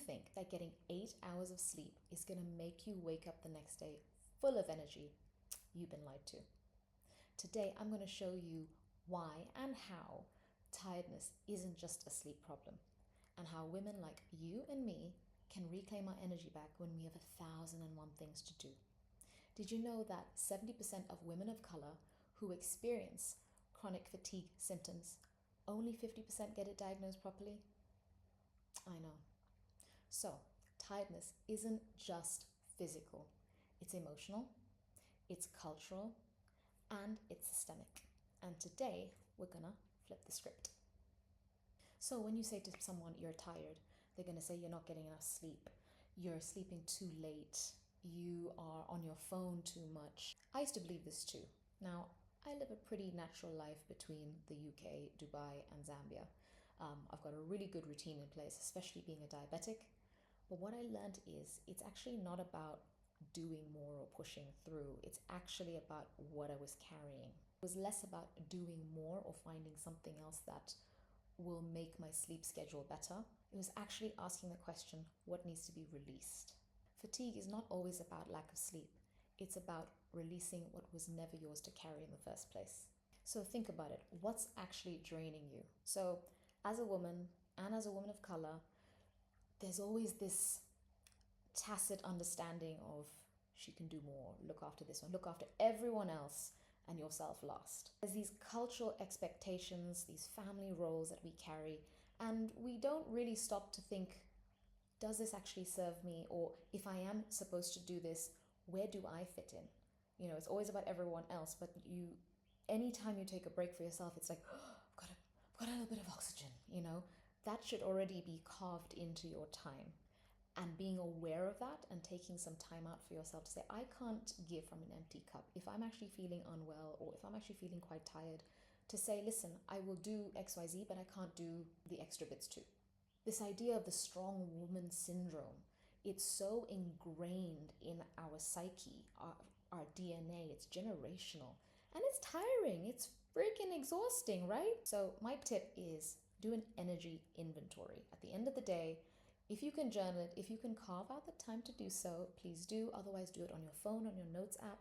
think that getting 8 hours of sleep is going to make you wake up the next day full of energy, you've been lied to. Today, I'm going to show you why and how tiredness isn't just a sleep problem, and how women like you and me can reclaim our energy back when we have 1,001 things to do. Did you know that 70% of women of color who experience chronic fatigue symptoms, only 50% get it diagnosed properly? I know. So, tiredness isn't just physical, it's emotional, it's cultural, and it's systemic. And today, we're gonna flip the script. So, when you say to someone you're tired, they're gonna say you're not getting enough sleep, you're sleeping too late, you are on your phone too much. I used to believe this too. Now, I live a pretty natural life between the UK, Dubai, and Zambia. I've got a really good routine in place, especially being a diabetic. But what I learned is it's actually not about doing more or pushing through. It's actually about what I was carrying. It was less about doing more or finding something else that will make my sleep schedule better. It was actually asking the question, what needs to be released? Fatigue is not always about lack of sleep. It's about releasing what was never yours to carry in the first place. So think about it. What's actually draining you? So as a woman and as a woman of color, there's always this tacit understanding of she can do more, look after this one, look after everyone else and yourself last. There's these cultural expectations, these family roles that we carry, and we don't really stop to think, does this actually serve me? Or if I am supposed to do this, where do I fit in? You know, it's always about everyone else, but anytime you take a break for yourself, it's like, oh, I've got a little bit of oxygen, you know? That should already be carved into your time. And being aware of that and taking some time out for yourself to say, I can't give from an empty cup. If I'm actually feeling unwell or if I'm actually feeling quite tired, to say, listen, I will do XYZ, but I can't do the extra bits too. This idea of the strong woman syndrome, it's so ingrained in our psyche, our DNA, it's generational, and it's tiring, it's freaking exhausting, right? So my tip is do an energy inventory. At the end of the day, if you can journal it, if you can carve out the time to do so, please do. Otherwise, do it on your phone, on your notes app,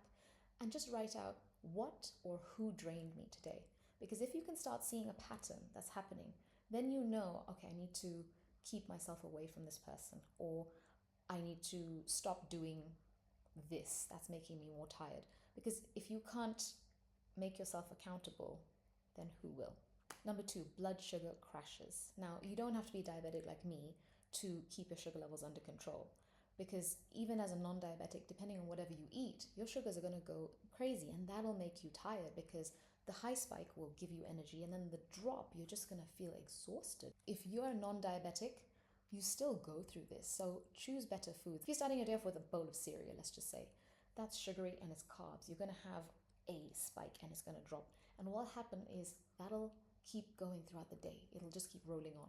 and just write out what or who drained me today. Because if you can start seeing a pattern that's happening, then you know, okay, I need to keep myself away from this person, or I need to stop doing this that's making me more tired. Because if you can't make yourself accountable, then who will? Number 2, blood sugar crashes. Now, you don't have to be diabetic like me to keep your sugar levels under control, because even as a non-diabetic, depending on whatever you eat, your sugars are going to go crazy, and that'll make you tired because the high spike will give you energy, and then the drop, you're just going to feel exhausted. If you're non-diabetic, you still go through this, so choose better foods. If you're starting your day off with a bowl of cereal, let's just say, that's sugary and it's carbs, you're going to have a spike and it's going to drop. And what'll happen is that'll keep going throughout the day. It'll just keep rolling on.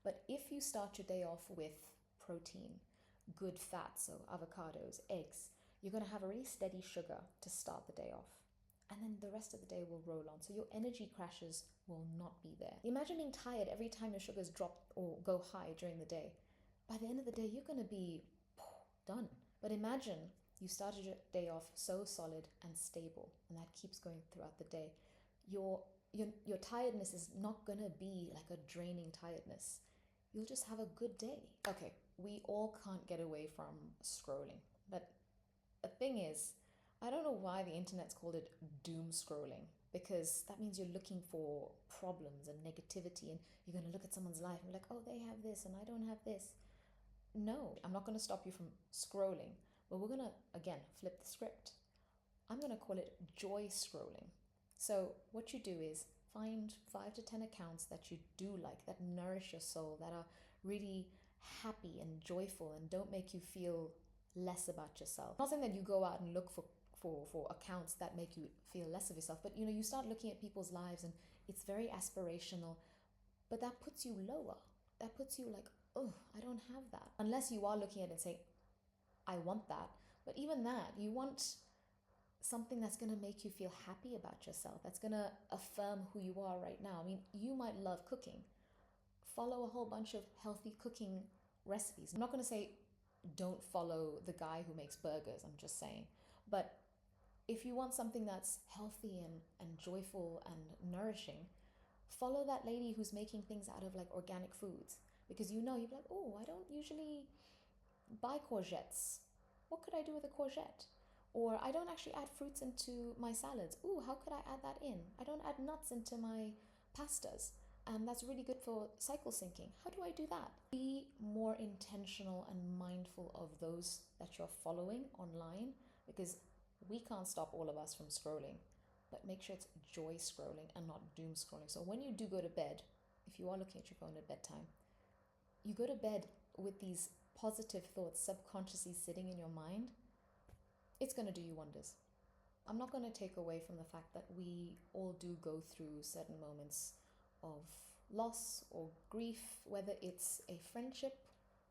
But if you start your day off with protein, good fats, so avocados, eggs, you're going to have a really steady sugar to start the day off. And then the rest of the day will roll on. So your energy crashes will not be there. Imagine being tired every time your sugars drop or go high during the day. By the end of the day, you're going to be done. But imagine you started your day off so solid and stable, and that keeps going throughout the day. Your tiredness is not going to be like a draining tiredness. You'll just have a good day. Okay, we all can't get away from scrolling. But the thing is, I don't know why the internet's called it doom scrolling, because that means you're looking for problems and negativity, and you're going to look at someone's life and be like, oh, they have this and I don't have this. No, I'm not going to stop you from scrolling, but we're going to, again, flip the script. I'm going to call it joy scrolling. So what you do is find 5 to 10 accounts that you do like, that nourish your soul, that are really happy and joyful and don't make you feel less about yourself. I'm not saying that you go out and look for accounts that make you feel less of yourself, but you start looking at people's lives and it's very aspirational, but that puts you lower. That puts you like, oh, I don't have that. Unless you are looking at it and saying, I want that. But even that, you want something that's going to make you feel happy about yourself, that's going to affirm who you are right now. I mean, you might love cooking. Follow a whole bunch of healthy cooking recipes. I'm not going to say don't follow the guy who makes burgers, I'm just saying. But if you want something that's healthy and joyful and nourishing, follow that lady who's making things out of like organic foods. Because you'll be like, oh, I don't usually buy courgettes. What could I do with a courgette? Or I don't actually add fruits into my salads. Ooh, how could I add that in? I don't add nuts into my pastas. And that's really good for cycle syncing. How do I do that? Be more intentional and mindful of those that you're following online, because we can't stop all of us from scrolling, but make sure it's joy scrolling and not doom scrolling. So when you do go to bed, if you are looking at your phone at bedtime, you go to bed with these positive thoughts subconsciously sitting in your mind. It's going to do you wonders. I'm not going to take away from the fact that we all do go through certain moments of loss or grief, whether it's a friendship,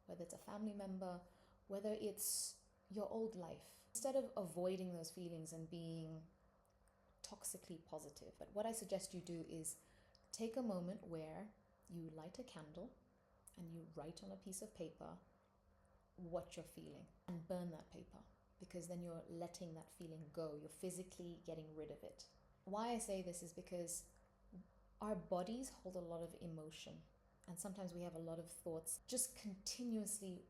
whether it's a family member, whether it's your old life. Instead of avoiding those feelings and being toxically positive, but what I suggest you do is take a moment where you light a candle and you write on a piece of paper what you're feeling and burn that paper, because then you're letting that feeling go. You're physically getting rid of it. Why I say this is because our bodies hold a lot of emotion, and sometimes we have a lot of thoughts just continuously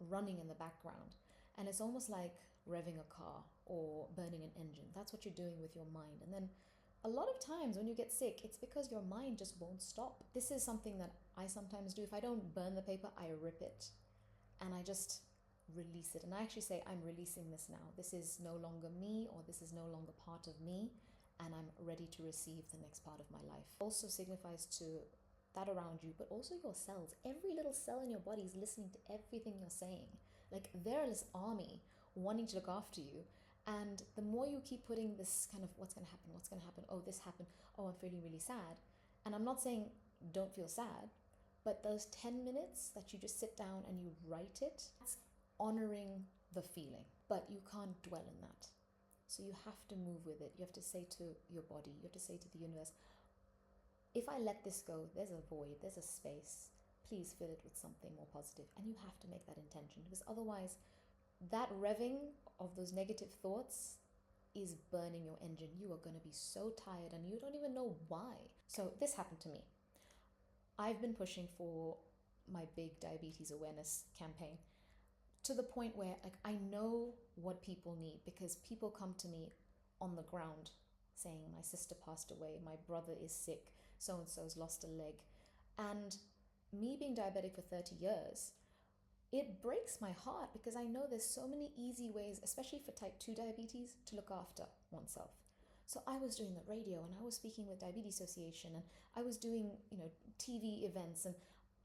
running in the background, and it's almost like revving a car or burning an engine. That's what you're doing with your mind. And then a lot of times when you get sick, it's because your mind just won't stop. This is something that I sometimes do. If I don't burn the paper, I rip it and I just release it. And I actually say, I'm releasing this now. This is no longer me, or this is no longer part of me, and I'm ready to receive the next part of my life. Also signifies to that around you, but also your cells. Every little cell in your body is listening to everything you're saying. Like they're this army wanting to look after you. And the more you keep putting this kind of what's going to happen, oh, this happened, oh, I'm feeling really sad. And I'm not saying don't feel sad, but those 10 minutes that you just sit down and you write it, that's honoring the feeling. But you can't dwell in that. So you have to move with it. You have to say to your body, you have to say to the universe, if I let this go, there's a void, there's a space. Please fill it with something more positive. And you have to make that intention, because otherwise that revving of those negative thoughts is burning your engine. You are going to be so tired and you don't even know why. So this happened to me. I've been pushing for my big diabetes awareness campaign to the point where like I know what people need, because people come to me on the ground saying my sister passed away, my brother is sick, so-and-so's lost a leg. And me being diabetic for 30 years, it breaks my heart, because I know there's so many easy ways, especially for type 2 diabetes, to look after oneself. So I was doing the radio and I was speaking with Diabetes Association and I was doing, TV events, and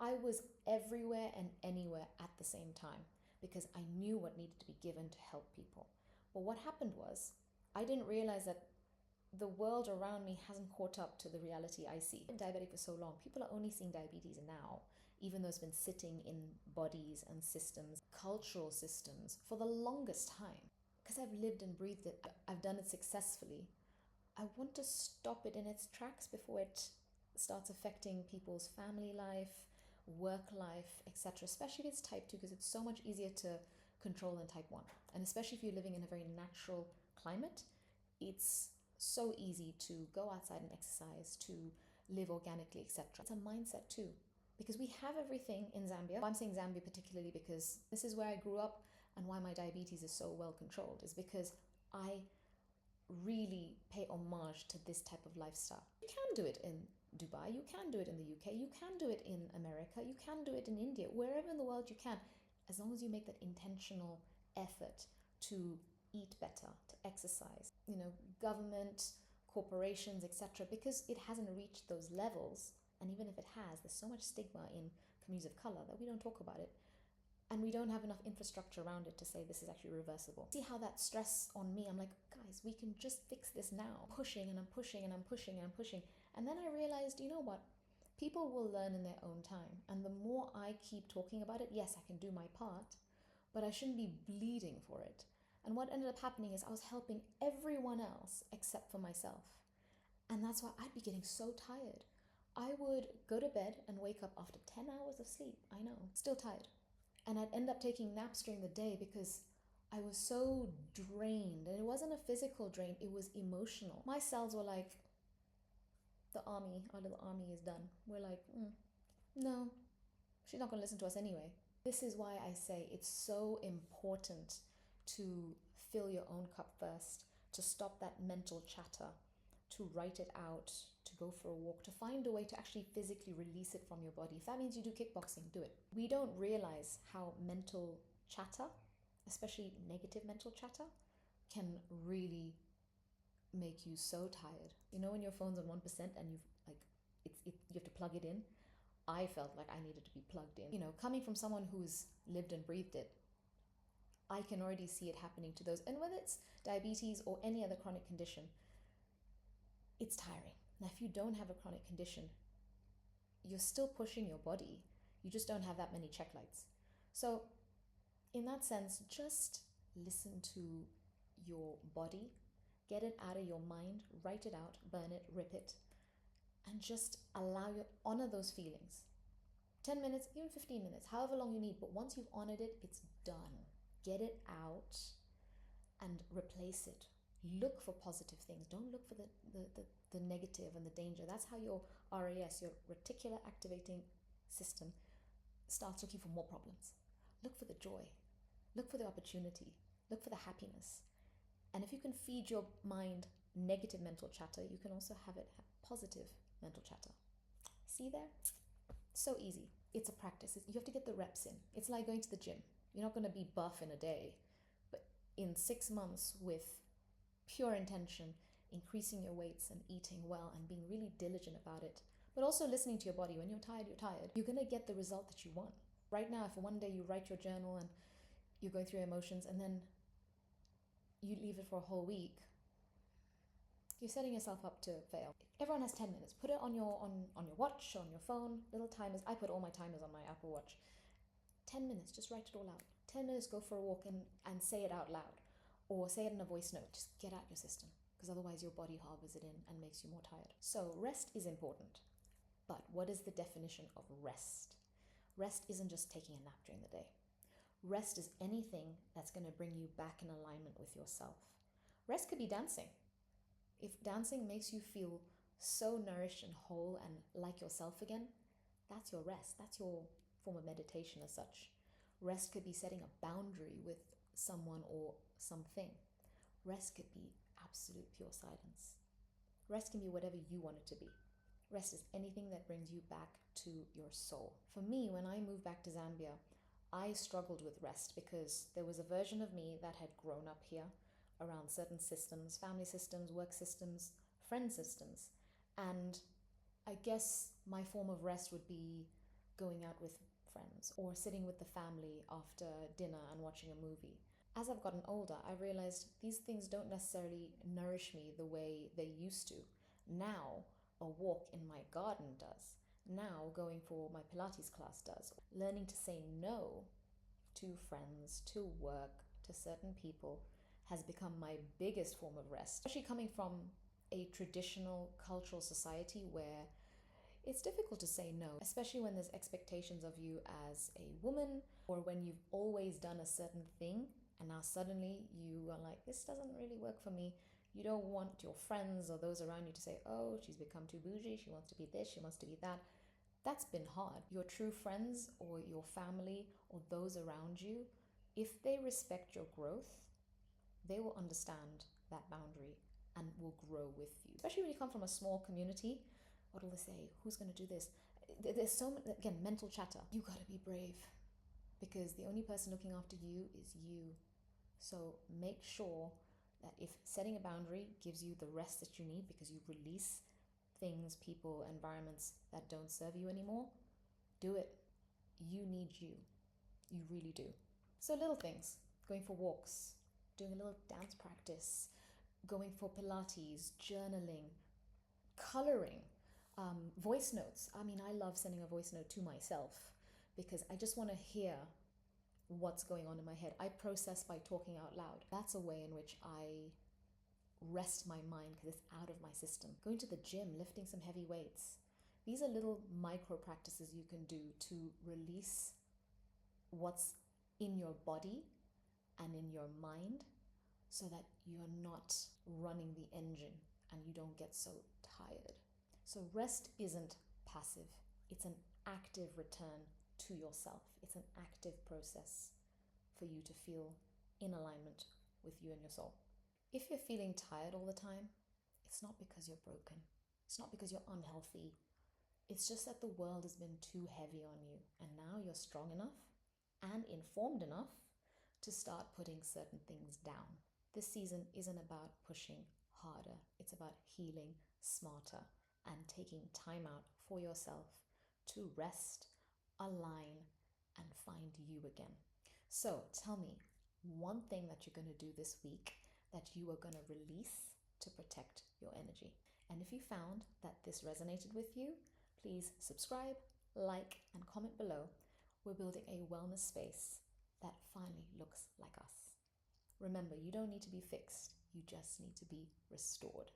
I was everywhere and anywhere at the same time, because I knew what needed to be given to help people. But what happened was, I didn't realize that the world around me hasn't caught up to the reality I see. I've been diabetic for so long, people are only seeing diabetes now, even though it's been sitting in bodies and systems, cultural systems, for the longest time. Because I've lived and breathed it, I've done it successfully. I want to stop it in its tracks before it starts affecting people's family life, work life, etc. Especially if it's type 2, because it's so much easier to control than type 1. And especially if you're living in a very natural climate, it's so easy to go outside and exercise, to live organically, etc. It's a mindset too, because we have everything in Zambia. I'm saying Zambia particularly because this is where I grew up, and why my diabetes is so well controlled is because I really pay homage to this type of lifestyle. You can do it in Dubai, you can do it in the UK, you can do it in America, you can do it in India, wherever in the world you can, as long as you make that intentional effort to eat better, to exercise. Government, corporations, etc., because it hasn't reached those levels, and even if it has, there's so much stigma in communities of color that we don't talk about it, and we don't have enough infrastructure around it to say this is actually reversible. See how that stress on me, I'm like, guys, we can just fix this now. Pushing and I'm pushing and I'm pushing and I'm pushing. And then I realized, you know what? People will learn in their own time. And the more I keep talking about it, yes, I can do my part, but I shouldn't be bleeding for it. And what ended up happening is I was helping everyone else except for myself. And that's why I'd be getting so tired. I would go to bed and wake up after 10 hours of sleep. I know, still tired. And I'd end up taking naps during the day because I was so drained. And it wasn't a physical drain, it was emotional. My cells were like, the army, our little army is done. We're like, no, she's not going to listen to us anyway. This is why I say it's so important to fill your own cup first, to stop that mental chatter, to write it out, to go for a walk, to find a way to actually physically release it from your body. If that means you do kickboxing, do it. We don't realize how mental chatter, especially negative mental chatter, can really make you so tired. You know when your phone's on 1% and you have to plug it in? I felt like I needed to be plugged in. You know, coming from someone who's lived and breathed it, I can already see it happening to those. And whether it's diabetes or any other chronic condition, it's tiring. Now, if you don't have a chronic condition, you're still pushing your body. You just don't have that many check lights. So, in that sense, just listen to your body, get it out of your mind, write it out, burn it, rip it, and just honor those feelings. 10 minutes, even 15 minutes, however long you need, but once you've honored it, it's done. Get it out and replace it. Look for positive things. Don't look for the negative and the danger. That's how your RAS, your reticular activating system, starts looking for more problems. Look for the joy. Look for the opportunity. Look for the happiness. And if you can feed your mind negative mental chatter, you can also have it have positive mental chatter. See there? So easy. It's a practice. You have to get the reps in. It's like going to the gym. You're not going to be buff in a day, but in 6 months with pure intention, increasing your weights and eating well and being really diligent about it, but also listening to your body. When you're tired, you're going to get the result that you want. Right now, if one day you write your journal and you're going through your emotions and then you leave it for a whole week, you're setting yourself up to fail. Everyone has 10 minutes. Put it on your watch, on your phone, little timers. I put all my timers on my Apple Watch. 10 minutes, just write it all out. 10 minutes, go for a walk and say it out loud. Or say it in a voice note. Just get out your system, because otherwise your body harbors it in and makes you more tired. So rest is important. But what is the definition of rest? Rest isn't just taking a nap during the day. Rest is anything that's going to bring you back in alignment with yourself. Rest could be dancing. If dancing makes you feel so nourished and whole and like yourself again, that's your rest. That's your form of meditation as such. Rest could be setting a boundary with someone or something. Rest could be absolute pure silence. Rest can be whatever you want it to be. Rest is anything that brings you back to your soul. For me, when I moved back to Zambia, I struggled with rest because there was a version of me that had grown up here around certain systems, family systems, work systems, friend systems. And I guess my form of rest would be going out with friends or sitting with the family after dinner and watching a movie. As I've gotten older, I realized these things don't necessarily nourish me the way they used to. Now, a walk in my garden does. Now, going for my Pilates class does. Learning to say no to friends, to work, to certain people has become my biggest form of rest. Especially coming from a traditional cultural society where it's difficult to say no, especially when there's expectations of you as a woman, or when you've always done a certain thing and now suddenly you are like, this doesn't really work for me. You don't want your friends or those around you to say, oh, she's become too bougie, she wants to be this, she wants to be that. That's been hard. Your true friends or your family or those around you, if they respect your growth, they will understand that boundary and will grow with you. Especially when you come from a small community, what will they say? Who's going to do this? There's so much, again, mental chatter. You got to be brave because the only person looking after you is you. So make sure that if setting a boundary gives you the rest that you need because you release things, people, environments that don't serve you anymore, do it. You need you. You really do. So little things, going for walks, doing a little dance practice, going for Pilates, journaling, coloring, voice notes. I mean, I love sending a voice note to myself because I just want to hear what's going on in my head. I process by talking out loud. That's a way in which I rest my mind because it's out of my system. Going to the gym, lifting some heavy weights, These are little micro practices you can do to release what's in your body and in your mind so that you're not running the engine and you don't get so tired. So, rest isn't passive, it's an active return to yourself. It's an active process for you to feel in alignment with you and your soul. If you're feeling tired all the time, it's not because you're broken, it's not because you're unhealthy. It's just that the world has been too heavy on you, and now you're strong enough and informed enough to start putting certain things down. This season isn't about pushing harder, it's about healing smarter and taking time out for yourself to rest, align, and find you again. So tell me one thing that you're going to do this week that you are going to release to protect your energy. And if you found that this resonated with you, please subscribe, like, and comment below. We're building a wellness space that finally looks like us. Remember, you don't need to be fixed, you just need to be restored.